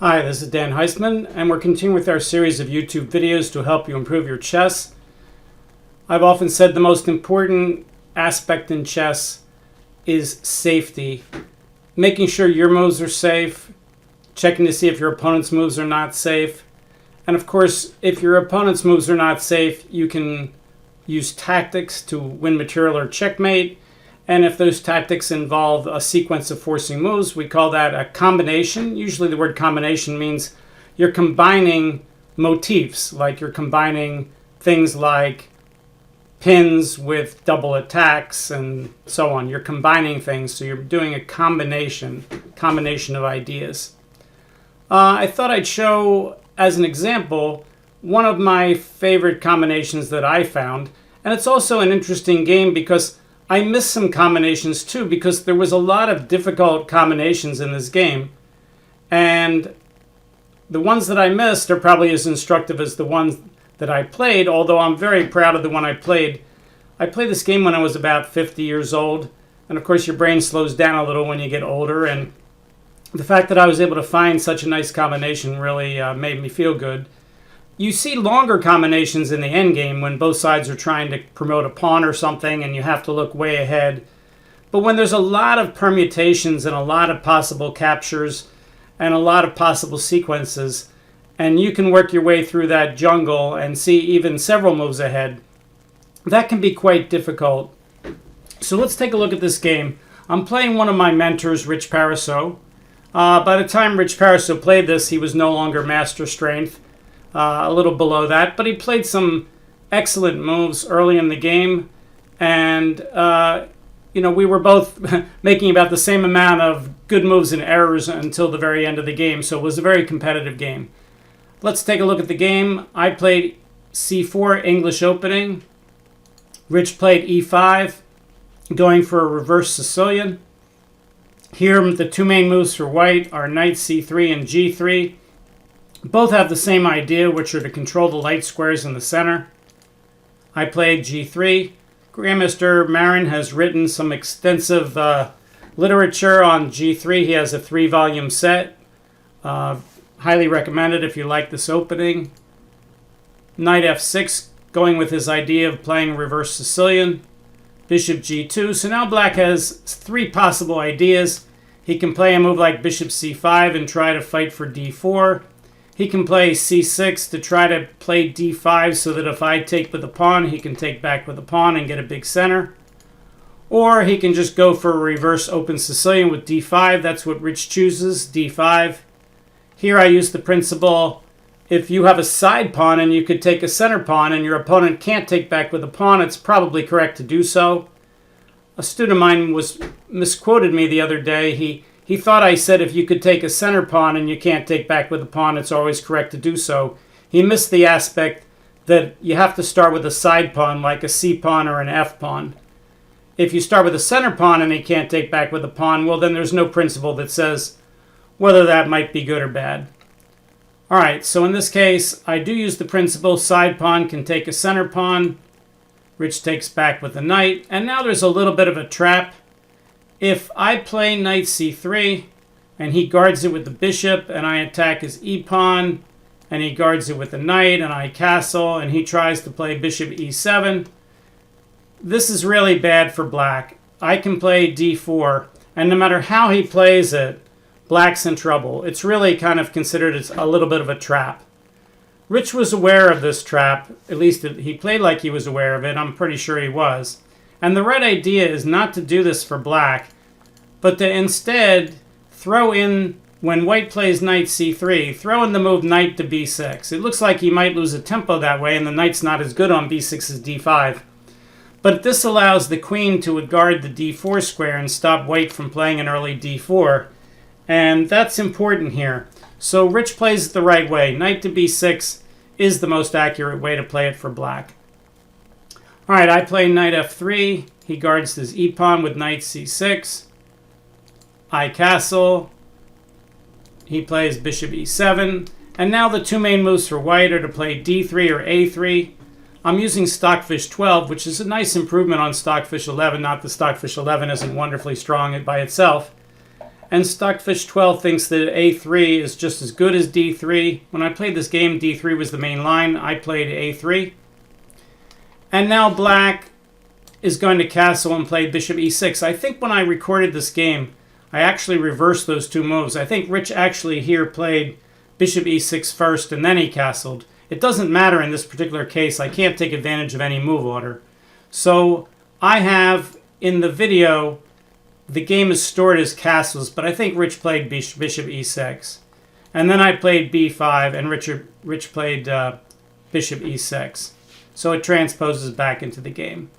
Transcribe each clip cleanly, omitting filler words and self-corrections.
Hi, this is Dan Heisman, and we're continuing with our series of YouTube videos to help you improve your chess. I've often said the most important aspect in chess is safety. Making sure your moves are safe, checking to see if your opponent's moves are not safe. And of course, if your opponent's moves are not safe, you can use tactics to win material or checkmate. And if those tactics involve a sequence of forcing moves, we call that a combination. Usually the word combination means you're combining motifs, like you're combining things like pins with double attacks and so on. You're combining things, so you're doing a combination of ideas. I thought I'd show, as an example, one of my favorite combinations that I found. And it's also an interesting game because I missed some combinations too, because there was a lot of difficult combinations in this game. And the ones that I missed are probably as instructive as the ones that I played, although I'm very proud of the one I played. I played this game when I was about 50 years old. And of course, your brain slows down a little when you get older. And the fact that I was able to find such a nice combination really made me feel good. You see longer combinations in the endgame when both sides are trying to promote a pawn or something and you have to look way ahead. But when there's a lot of permutations and a lot of possible captures and a lot of possible sequences, and you can work your way through that jungle and see even several moves ahead, that can be quite difficult. So let's take a look at this game. I'm playing one of my mentors, Rich Pariseau. By the time Rich Pariseau played this, he was no longer master strength. A little below that, but he played some excellent moves early in the game, and we were both making about the same amount of good moves and errors until the very end of the game, so it was a very competitive game. Let's take a look at the game. I played c4, English opening. Rich played e5, going for a reverse Sicilian. Here, the two main moves for white are knight c3 and g3. Both have the same idea, which are to control the light squares in the center. I played g3. Grandmaster Marin has written some extensive literature on g3. He has a 3-volume set. Highly recommended if you like this opening. Knight f6, going with his idea of playing reverse Sicilian. Bishop g2. So now black has 3 possible ideas. He can play a move like bishop c5 and try to fight for d4. He can play c6 to try to play d5 so that if I take with the pawn, he can take back with the pawn and get a big center. Or he can just go for a reverse open Sicilian with d5. That's what Rich chooses, d5. Here I use the principle, if you have a side pawn and you could take a center pawn and your opponent can't take back with a pawn, it's probably correct to do so. A student of mine misquoted me the other day. He thought I said if you could take a center pawn and you can't take back with a pawn, it's always correct to do so. He missed the aspect that you have to start with a side pawn like a c pawn or an f pawn. If you start with a center pawn and he can't take back with a pawn, well then there's no principle that says whether that might be good or bad. Alright, so in this case, I do use the principle side pawn can take a center pawn. Rich takes back with the knight, and now there's a little bit of a trap. If I play knight c3 and he guards it with the bishop and I attack his e-pawn and he guards it with the knight and I castle and he tries to play bishop e7, this is really bad for black. I can play d4 and no matter how he plays it, black's in trouble. It's really kind of considered as a little bit of a trap. Rich was aware of this trap, at least he played like he was aware of it. I'm pretty sure he was. And the right idea is not to do this for black, but to instead throw in, when white plays knight c3, throw in the move knight to b6. It looks like he might lose a tempo that way, and the knight's not as good on b6 as d5. But this allows the queen to guard the d4 square and stop white from playing an early d4. And that's important here. So Rich plays it the right way. Knight to b6 is the most accurate way to play it for black. Alright, I play knight f3. He guards his e-pawn with knight c6. I castle. He plays bishop e7. And now the two main moves for white are to play d3 or a3. I'm using Stockfish 12, which is a nice improvement on Stockfish 11. Not that Stockfish 11 isn't wonderfully strong by itself. And Stockfish12 thinks that A3 is just as good as D3. When I played this game, D3 was the main line. I played A3. And now black is going to castle and play bishop E6. I think when I recorded this game, I actually reversed those two moves. I think Rich actually here played bishop E6 first and then he castled. It doesn't matter in this particular case. I can't take advantage of any move order. So I have in the video, the game is stored as castles, but I think Rich played bishop E6. And then I played B5 and Rich played bishop E6. So it transposes back into the game.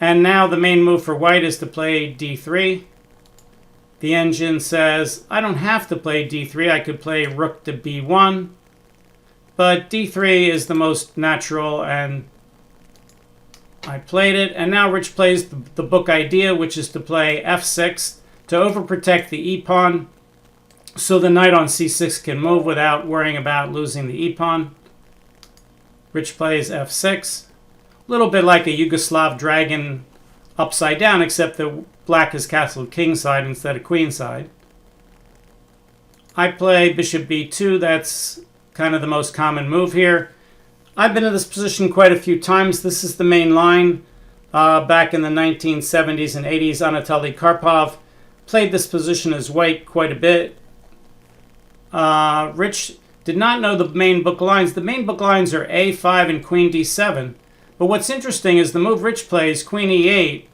And now the main move for white is to play D3. The engine says, I don't have to play D3. I could play rook to B1. But D3 is the most natural, and I played it. And now Rich plays the book idea, which is to play F6 to overprotect the E-pawn, so the knight on C6 can move without worrying about losing the E-pawn. Rich plays F6. A little bit like a Yugoslav dragon upside down, except that black is castled kingside instead of queenside. I play bishop B2. That's kind of the most common move here. I've been in this position quite a few times. This is the main line. Back in the 1970s and 80s, Anatoly Karpov played this position as white quite a bit. Rich did not know the main book lines. The main book lines are A5 and Queen D7. But what's interesting is the move Rich plays, Queen E8.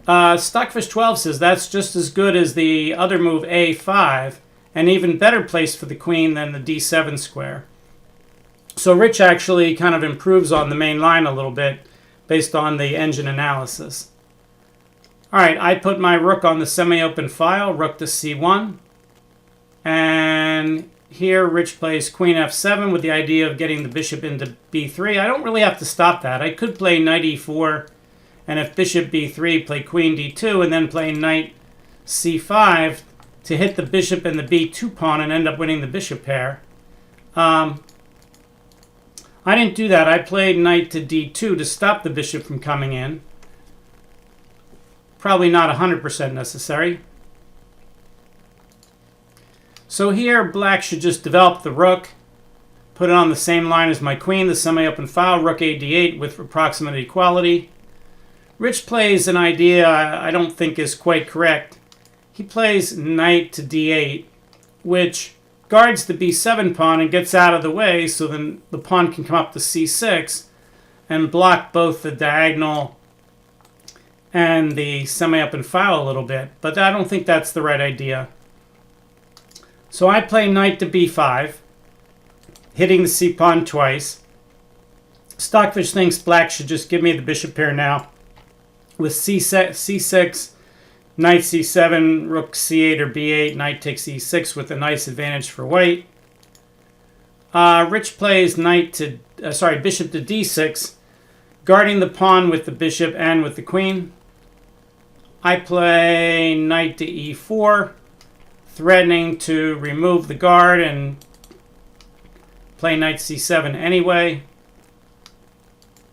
Stockfish12 says that's just as good as the other move A5, and even better place for the queen than the D7 square. So Rich actually kind of improves on the main line a little bit based on the engine analysis. All right, I put my rook on the semi-open file, rook to C1. And here Rich plays Queen F7 with the idea of getting the bishop into B3. I don't really have to stop that. I could play Knight E4, and if bishop B3, play Queen D2, and then play Knight C5 to hit the bishop and the B2 pawn and end up winning the bishop pair. I didn't do that. I played Knight to D2 to stop the bishop from coming in. Probably not 100% necessary. So here, black should just develop the rook, put it on the same line as my queen, the semi-open file, rook A D8 with approximate equality. Rich plays an idea I don't think is quite correct. He plays knight to D8, which guards the B7 pawn and gets out of the way so then the pawn can come up to C6 and block both the diagonal and the semi-open file a little bit. But I don't think that's the right idea. So I play knight to B5, hitting the C-pawn twice. Stockfish thinks black should just give me the bishop pair now with C6, knight C7, rook C8 or B8, knight takes E6 with a nice advantage for white. Rich plays bishop to D6, guarding the pawn with the bishop and with the queen. I play knight to E4, threatening to remove the guard and play knight C7 anyway.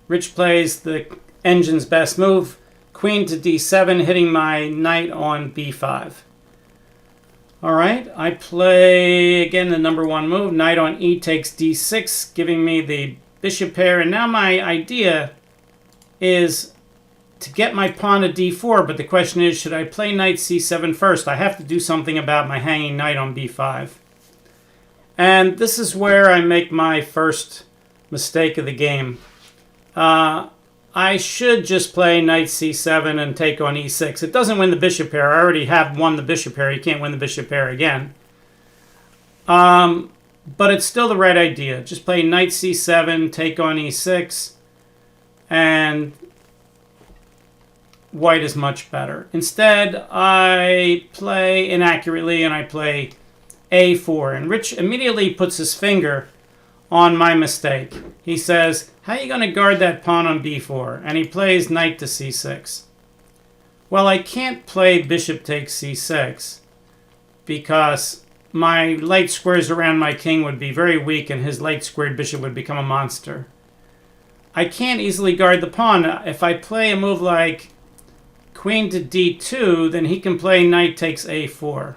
Rich plays the engine's best move, queen to D7, hitting my knight on B5. All right, I play again the number one move, knight on E takes D6, giving me the bishop pair. And now my idea is to get my pawn to D4, but the question is, should I play knight C7 first? I have to do something about my hanging knight on B5. And this is where I make my first mistake of the game. I should just play knight C7 and take on E6. It doesn't win the bishop pair. I already have won the bishop pair. You can't win the bishop pair again. But it's still the right idea. Just play knight C7, take on E6, and white is much better. Instead, I play inaccurately and I play A4. And Rich immediately puts his finger on my mistake. He says, how are you going to guard that pawn on B4? And he plays knight to C6. Well, I can't play bishop takes C6 because my light squares around my king would be very weak and his light squared bishop would become a monster. I can't easily guard the pawn. If I play a move like queen to D2, then he can play knight takes A4.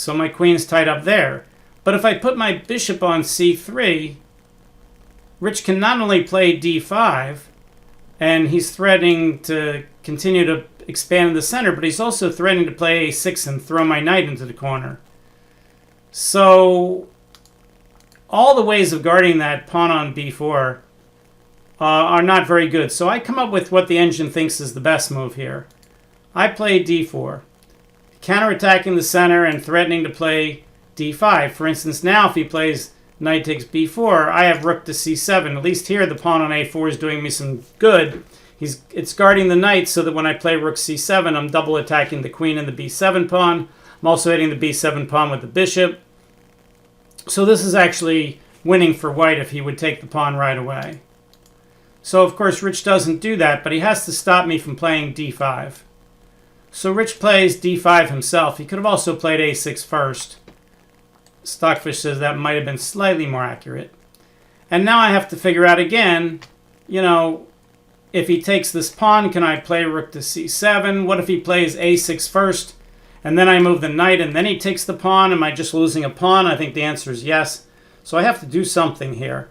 So my queen's tied up there. But if I put my bishop on c3, Rich can not only play d5, and he's threatening to continue to expand in the center, but he's also threatening to play a6 and throw my knight into the corner. So all the ways of guarding that pawn on b4 are not very good. So I come up with what the engine thinks is the best move here. I play d4, counterattacking the center and threatening to play d5. For instance, now if he plays knight takes b4, I have rook to c7. At least here the pawn on a4 is doing me some good. It's guarding the knight so that when I play rook c7, I'm double attacking the queen and the b7 pawn. I'm also hitting the b7 pawn with the bishop. So this is actually winning for white if he would take the pawn right away. So of course Rich doesn't do that, but he has to stop me from playing d5. So Rich plays d5 himself. He could have also played a6 first. Stockfish says that might have been slightly more accurate. And now I have to figure out again, you know, if he takes this pawn, can I play rook to c7? What if he plays a6 first, and then I move the knight, and then he takes the pawn? Am I just losing a pawn? I think the answer is yes. So I have to do something here.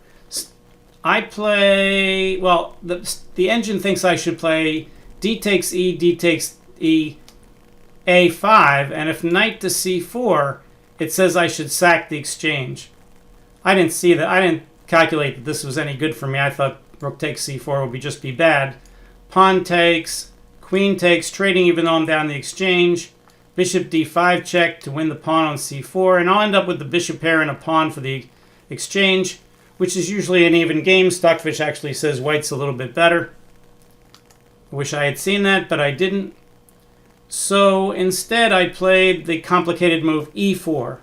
I play, well, the engine thinks I should play d takes e, a5, and if knight to c4, it says I should sack the exchange. I didn't see that. I didn't calculate that this was any good for me. I thought rook takes c4 would just be bad. Pawn takes, queen takes, trading even though I'm down the exchange. Bishop d5 check to win the pawn on c4, and I'll end up with the bishop pair and a pawn for the exchange, which is usually an even game. Stockfish actually says white's a little bit better. I wish I had seen that, but I didn't. So instead I played the complicated move e4.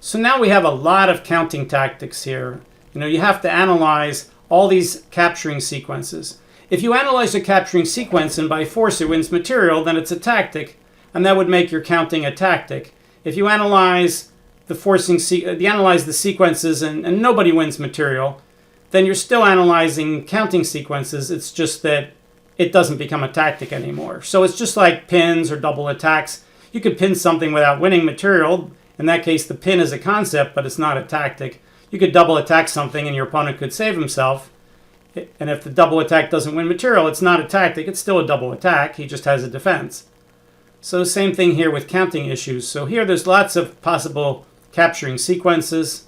So now we have a lot of counting tactics here. You know, you have to analyze all these capturing sequences. If you analyze a capturing sequence and by force it wins material, then it's a tactic, and that would make your counting a tactic. If you analyze the sequences and nobody wins material, then you're still analyzing counting sequences. It's just that it doesn't become a tactic anymore. So it's just like pins or double attacks. You could pin something without winning material. In that case, the pin is a concept, but it's not a tactic. You could double attack something and your opponent could save himself. And if the double attack doesn't win material, it's not a tactic. It's still a double attack. He just has a defense. So same thing here with counting issues. So here there's lots of possible capturing sequences.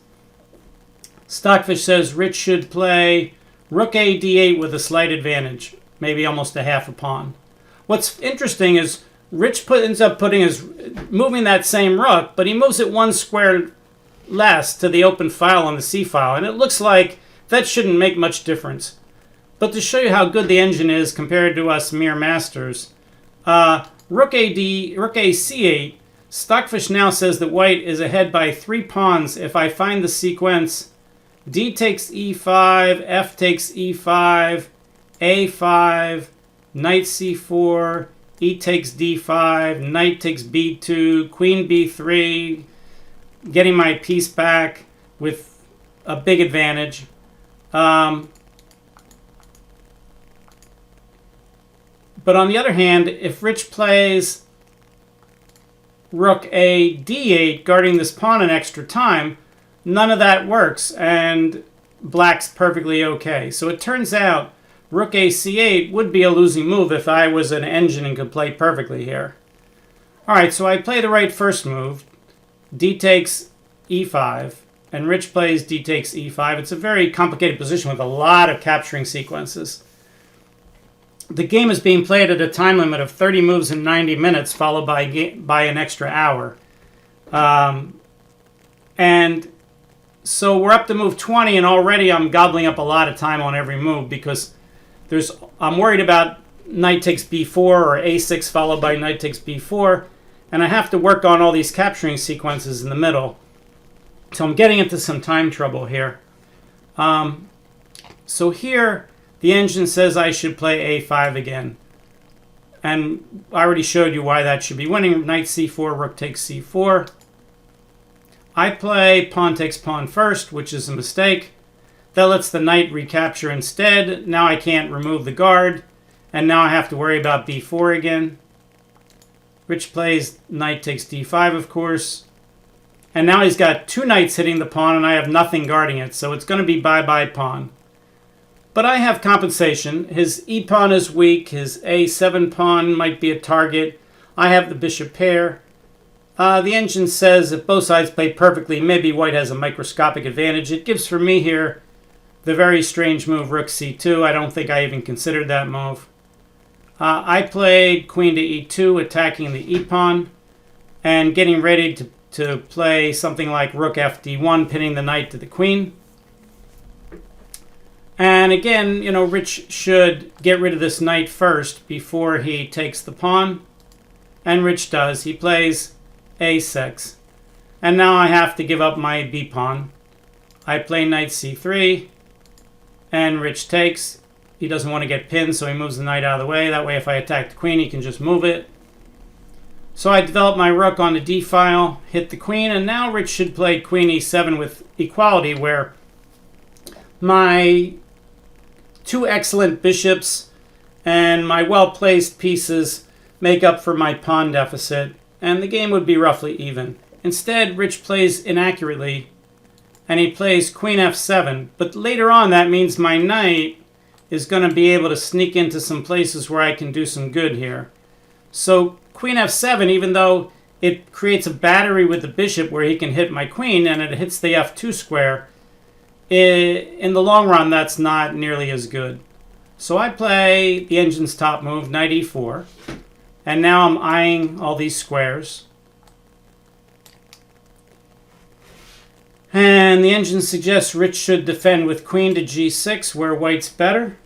Stockfish says Rich should play rook a d8 with a slight advantage, maybe almost a half a pawn. What's interesting is Rich ends up moving that same rook, but he moves it one square less to the open file on the c file, and it looks like that shouldn't make much difference. But to show you how good the engine is compared to us mere masters, rook a c8, Stockfish now says that white is ahead by 3 pawns if I find the sequence d takes e5, f takes e5, a5, knight c4, e takes d5, knight takes b2, queen b3, getting my piece back with a big advantage. But on the other hand, if Rich plays rook a d8, guarding this pawn an extra time, none of that works, and black's perfectly okay. So it turns out rook a c8 would be a losing move if I was an engine and could play perfectly here. Alright, so I play the right first move, d takes e5, and Rich plays d takes e5. It's a very complicated position with a lot of capturing sequences. The game is being played at a time limit of 30 moves in 90 minutes, followed by an extra hour. And so we're up to move 20, and already I'm gobbling up a lot of time on every move because I'm worried about knight takes b4 or a6 followed by knight takes b4, and I have to work on all these capturing sequences in the middle. So I'm getting into some time trouble here. So here, the engine says I should play a5 again. And I already showed you why that should be winning. Knight c4, rook takes c4. I play pawn takes pawn first, which is a mistake. That lets the knight recapture instead. Now I can't remove the guard. And now I have to worry about b4 again. Rich plays knight takes d5, of course. And now he's got two knights hitting the pawn, and I have nothing guarding it. So it's going to be bye-bye pawn. But I have compensation. His e-pawn is weak. His a7 pawn might be a target. I have the bishop pair. The engine says if both sides play perfectly, maybe white has a microscopic advantage. It gives for me here the very strange move rook c2. I don't think I even considered that move. I played queen to e2, attacking the e-pawn, and getting ready to play something like rook fd1, pinning the knight to the queen. And again, Rich should get rid of this knight first before he takes the pawn. And Rich does. He plays a6. And now I have to give up my b-pawn. I play knight c3. And Rich takes. He doesn't want to get pinned, so he moves the knight out of the way. That way, if I attack the queen, he can just move it. So I develop my rook on the d-file, hit the queen, and now Rich should play queen e7 with equality, where my two excellent bishops and my well-placed pieces make up for my pawn deficit, and the game would be roughly even. Instead, Rich plays inaccurately, and he plays queen f7, but later on that means my knight is going to be able to sneak into some places where I can do some good here. So queen f7, even though it creates a battery with the bishop where he can hit my queen and it hits the f2 square, in the long run that's not nearly as good. So I play the engine's top move, knight e4, and now I'm eyeing all these squares. And the engine suggests Rich should defend with queen to g6, where white's better.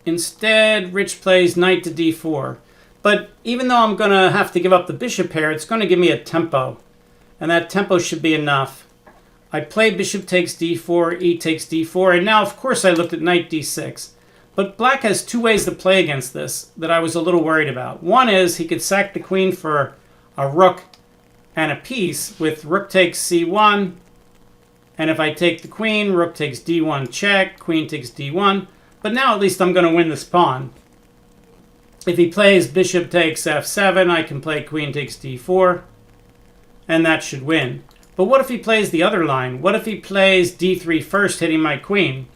Instead, Rich plays knight to d4. But even though I'm going to have to give up the bishop pair, it's going to give me a tempo. And that tempo should be enough. I play bishop takes d4, e takes d4, and now, of course, I looked at knight d6. But black has two ways to play against this that I was a little worried about. One is he could sack the queen for a rook and a piece with rook takes c1. And if I take the queen, rook takes d1 check, queen takes d1. But now at least I'm going to win this pawn. If he plays bishop takes f7, I can play queen takes d4, and that should win. But what if he plays the other line? What if he plays d3 first, hitting my queen?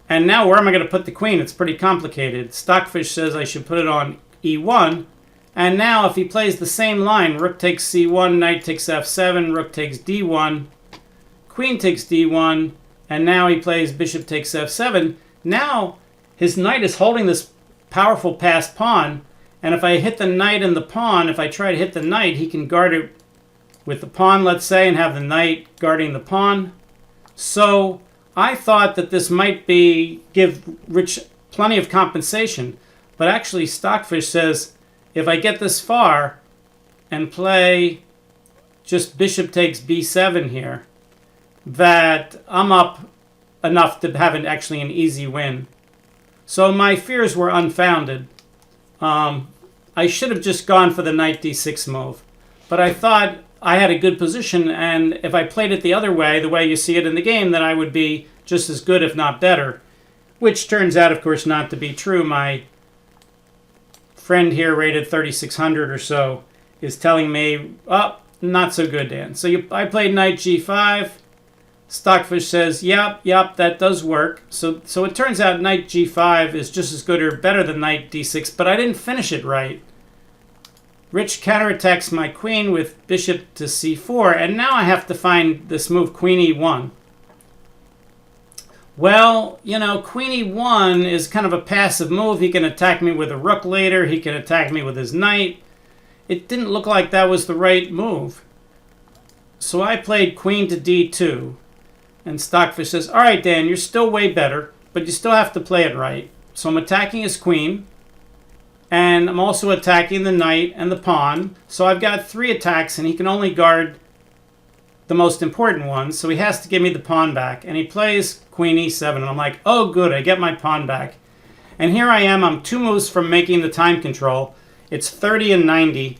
And now where am I going to put the queen? It's pretty complicated. Stockfish says I should put it on e1. And now if he plays the same line, rook takes c1, knight takes f7, rook takes d1, queen takes d1, and now he plays bishop takes f7. Now his knight is holding this powerful passed pawn, and if I hit the knight and the pawn, if I try to hit the knight, he can guard it with the pawn, let's say, and have the knight guarding the pawn. So I thought that this might give Rich plenty of compensation, but actually Stockfish says if I get this far and play just bishop takes b7 here, that I'm up enough to have actually an easy win. So my fears were unfounded. I should have just gone for the knight d6 move. But I thought I had a good position, and if I played it the other way, the way you see it in the game, then I would be just as good, if not better. Which turns out, of course, not to be true. My friend here, rated 3,600 or so, is telling me, oh, not so good, Dan. So I played knight g5. Stockfish says, yep, that does work. So it turns out knight g5 is just as good or better than knight d6, but I didn't finish it right. Rich counterattacks my queen with bishop to c4, and now I have to find this move, queen e1. Well, queen e1 is kind of a passive move. He can attack me with a rook later. He can attack me with his knight. It didn't look like that was the right move. So I played queen to d2. And Stockfish says, all right, Dan, you're still way better, but you still have to play it right. So I'm attacking his queen, and I'm also attacking the knight and the pawn. So I've got 3 attacks, and he can only guard the most important ones, so he has to give me the pawn back. And he plays queen e7, and I'm like, oh, good, I get my pawn back. And here I am, I'm 2 moves from making the time control. It's 30 and 90,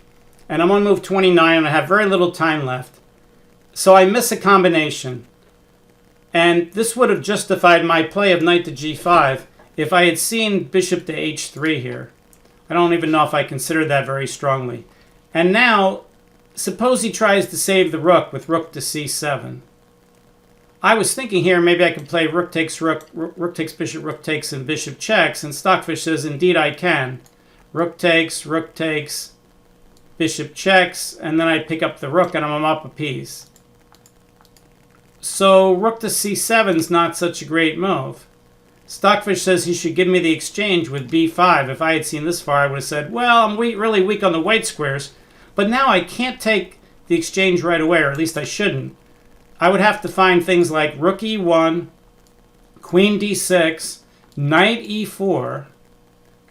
and I'm on move 29, and I have very little time left. So I miss a combination. And this would have justified my play of knight to g5 if I had seen bishop to h3 here. I don't even know if I considered that very strongly. And now suppose he tries to save the rook with rook to c7. I was thinking here maybe I could play rook takes rook, rook takes bishop, rook takes, and bishop checks. And Stockfish says, indeed I can. Rook takes, bishop checks, and then I pick up the rook and I'm up a piece. So rook to c7 is not such a great move. Stockfish says he should give me the exchange with b5. If I had seen this far, I would have said, well, I'm really weak on the white squares. But now I can't take the exchange right away, or at least I shouldn't. I would have to find things like rook e1, queen d6, knight e4,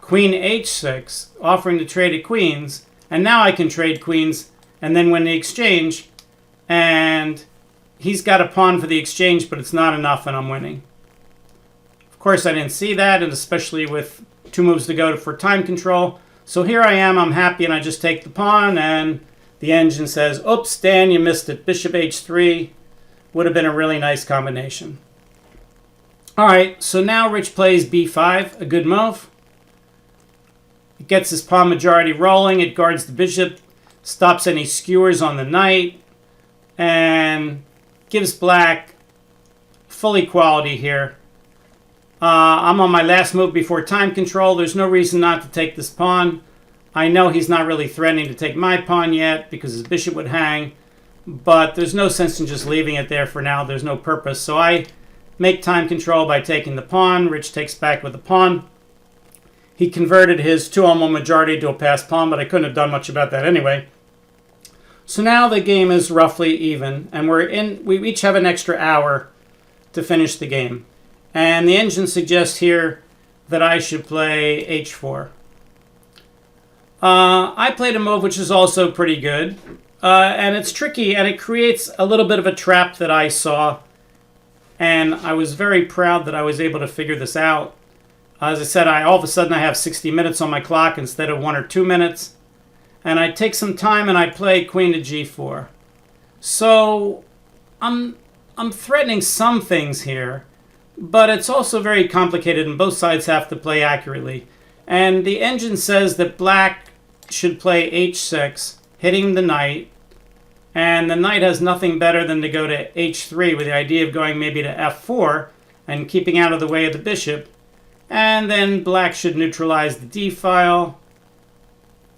queen h6, offering to trade at queens. And now I can trade queens and then win the exchange. And he's got a pawn for the exchange, but it's not enough and I'm winning. Of course, I didn't see that, and especially with 2 moves to go for time control. So here I am, I'm happy, and I just take the pawn, and the engine says, oops, Dan, you missed it. Bishop h3 would have been a really nice combination. All right, so now Rich plays b5, a good move. It gets his pawn majority rolling, it guards the bishop, stops any skewers on the knight, and gives black full equality here. I'm on my last move before time control. There's no reason not to take this pawn. I know he's not really threatening to take my pawn yet because his bishop would hang, but there's no sense in just leaving it there for now. There's no purpose. So I make time control by taking the pawn. Rich takes back with the pawn. He converted his 2-on-1 majority to a passed pawn, but I couldn't have done much about that anyway. So now the game is roughly even, and we each have an extra hour to finish the game. And the engine suggests here that I should play h4. I played a move which is also pretty good. And it's tricky, and it creates a little bit of a trap that I saw. And I was very proud that I was able to figure this out. As I said, all of a sudden I have 60 minutes on my clock instead of 1 or 2 minutes. And I take some time and I play queen to g4. So I'm threatening some things here. But it's also very complicated, and both sides have to play accurately. And the engine says that black should play h6, hitting the knight. And the knight has nothing better than to go to h3 with the idea of going maybe to f4 and keeping out of the way of the bishop. And then black should neutralize the d-file.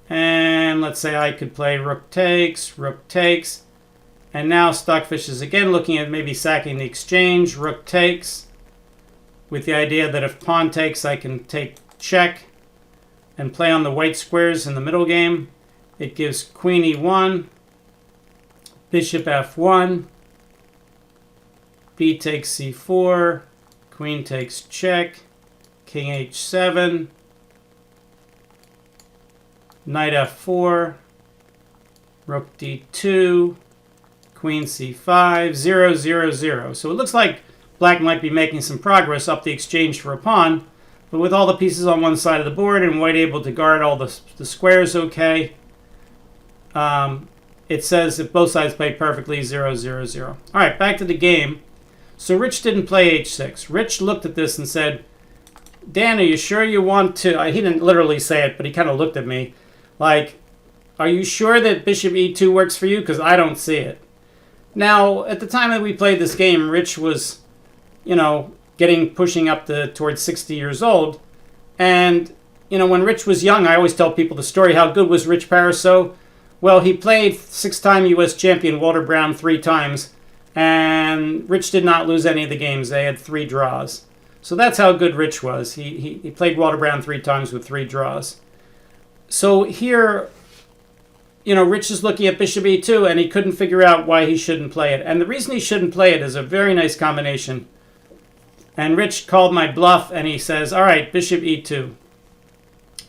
And let's say I could play rook takes. And now Stockfish is again looking at maybe sacking the exchange. Rook takes. With the idea that if pawn takes, I can take check and play on the white squares in the middle game. It gives queen e1, bishop f1, b takes c4, queen takes check, king h7, knight f4, rook d2, queen c5, 0, 0, 0. So it looks like black might be making some progress up the exchange for a pawn, but with all the pieces on one side of the board and white able to guard all the squares okay, it says if both sides play perfectly, 0, 0, 0. All right, back to the game. So Rich didn't play h6. Rich looked at this and said, Dan, are you sure you want to... he didn't literally say it, but he kind of looked at me like, are you sure that bishop e2 works for you? Because I don't see it. Now, at the time that we played this game, Rich was, pushing up towards 60 years old. And, when Rich was young, I always tell people the story, how good was Heisman-Pariseau? Well, he played 6-time U.S. champion Walter Brown 3 times, and Rich did not lose any of the games. They had 3 draws. So that's how good Rich was. He played Walter Brown 3 times with 3 draws. So here, Rich is looking at bishop e2, and he couldn't figure out why he shouldn't play it. And the reason he shouldn't play it is a very nice combination. And Rich called my bluff, and he says, all right, bishop e2.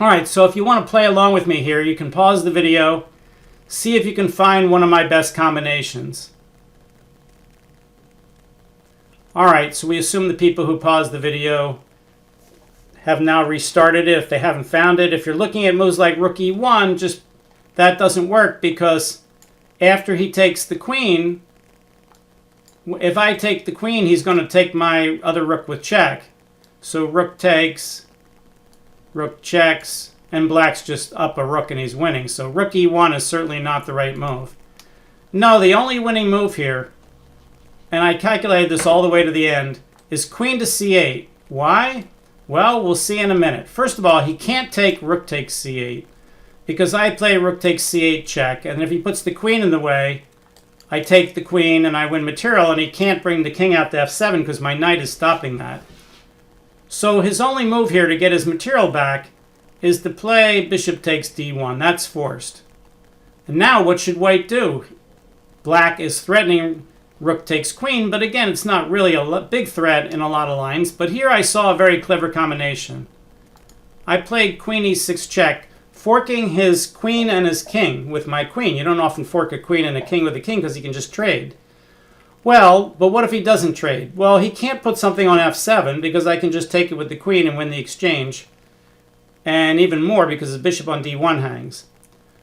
All right, so if you want to play along with me here, you can pause the video, see if you can find one of my best combinations. All right, so we assume the people who paused the video have now restarted it if they haven't found it. If you're looking at moves like rook e1, that doesn't work because after he takes the queen, if I take the queen, he's going to take my other rook with check. So rook takes, rook checks, and black's just up a rook and he's winning. So rook e1 is certainly not the right move. No, the only winning move here, and I calculated this all the way to the end, is queen to c8. Why? Well, we'll see in a minute. First of all, he can't take rook takes c8 because I play rook takes c8 check, and if he puts the queen in the way, I take the queen and I win material, and he can't bring the king out to f7 because my knight is stopping that. So his only move here to get his material back is to play bishop takes d1. That's forced. And now what should white do? Black is threatening rook takes queen, but again, it's not really a big threat in a lot of lines. But here I saw a very clever combination. I played queen e6 check, forking his queen and his king with my queen. You don't often fork a queen and a king with a king because he can just trade. Well, but what if he doesn't trade? Well, he can't put something on f7 because I can just take it with the queen and win the exchange. And even more because the bishop on d1 hangs.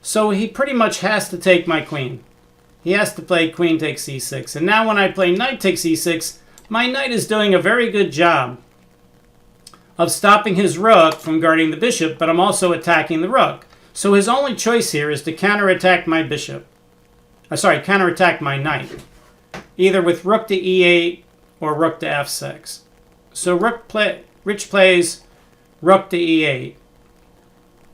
So he pretty much has to take my queen. He has to play queen takes e6. And now when I play knight takes e6, my knight is doing a very good job of stopping his rook from guarding the bishop, but I'm also attacking the rook. So his only choice here is to counterattack my bishop. Counterattack my knight. Either with rook to e8 or rook to f6. So Rich plays rook to e8.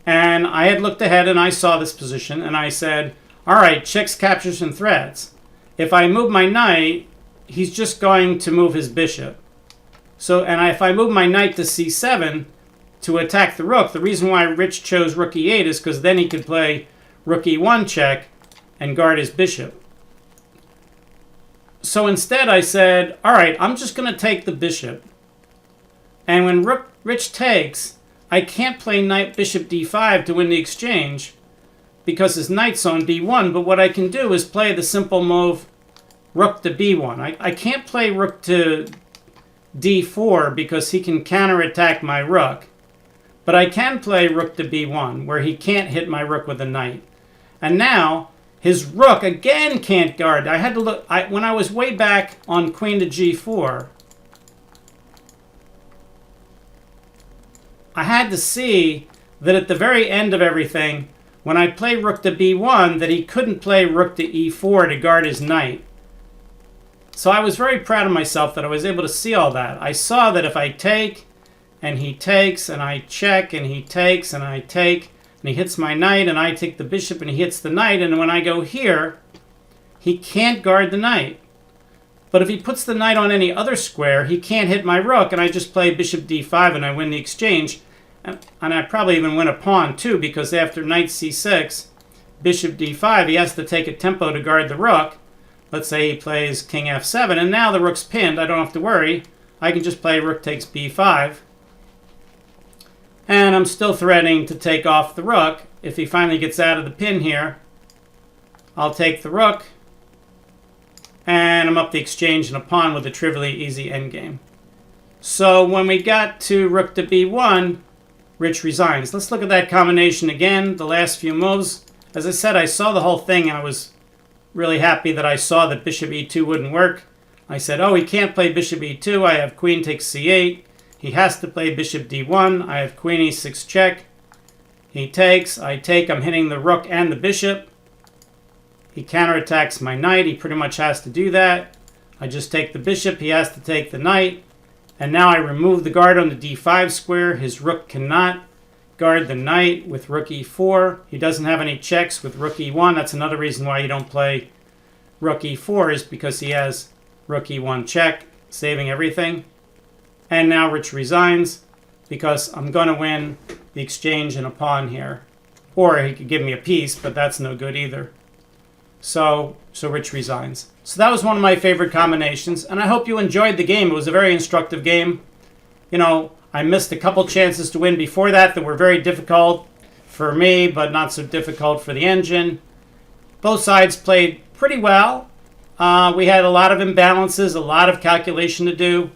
And I had looked ahead and I saw this position and I said, all right, checks, captures, and threats. If I move my knight, he's just going to move his bishop. So, if I move my knight to c7 to attack the rook, the reason why Rich chose rook e8 is because then he could play rook e1 check and guard his bishop. So instead I said, all right, I'm just going to take the bishop. And when Rich takes, I can't play knight bishop d5 to win the exchange because his knight's on d1, but what I can do is play the simple move rook to b1. I can't play rook to d4 because he can counterattack my rook, but I can play rook to b1 where he can't hit my rook with a knight. And now his rook again can't guard. I had to look, when I was way back on queen to g4, I had to see that at the very end of everything, when I play rook to b1, that he couldn't play rook to e4 to guard his knight. So I was very proud of myself that I was able to see all that. I saw that if I take, and he takes, and I check, and he takes, and I take, and he hits my knight, and I take the bishop, and he hits the knight, and when I go here, he can't guard the knight. But if he puts the knight on any other square, he can't hit my rook, and I just play bishop d5, and I win the exchange. And I probably even win a pawn, too, because after knight c6, bishop d5, he has to take a tempo to guard the rook. Let's say he plays king f7, and now the rook's pinned. I don't have to worry. I can just play rook takes b5. And I'm still threatening to take off the rook. If he finally gets out of the pin here, I'll take the rook. And I'm up the exchange and a pawn with a trivially easy endgame. So when we got to rook to b1, Rich resigns. Let's look at that combination again, the last few moves. As I said, I saw the whole thing and I was really happy that I saw that bishop e2 wouldn't work. I said, oh, he can't play bishop e2. I have queen takes c8. He has to play bishop d1. I have queen e6 check. He takes. I take. I'm hitting the rook and the bishop. He counterattacks my knight. He pretty much has to do that. I just take the bishop. He has to take the knight. And now I remove the guard on the d5 square. His rook cannot guard the knight with rook e4. He doesn't have any checks with rook e1. That's another reason why you don't play rook e4 is because he has rook e1 check, saving everything. And now Rich resigns because I'm going to win the exchange and a pawn here. Or he could give me a piece, but that's no good either. So Rich resigns. So that was one of my favorite combinations, and I hope you enjoyed the game. It was a very instructive game. You know, I missed a couple chances to win before that were very difficult for me, but not so difficult for the engine. Both sides played pretty well. We had a lot of imbalances, a lot of calculation to do.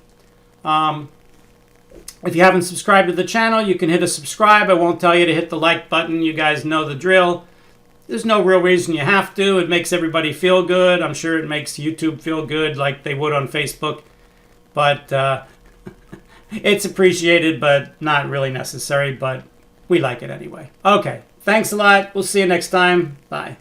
If you haven't subscribed to the channel, you can hit a subscribe. I won't tell you to hit the like button. You guys know the drill. There's no real reason you have to. It makes everybody feel good. I'm sure it makes YouTube feel good like they would on Facebook. But it's appreciated, but not really necessary. But we like it anyway. Okay. Thanks a lot. We'll see you next time. Bye.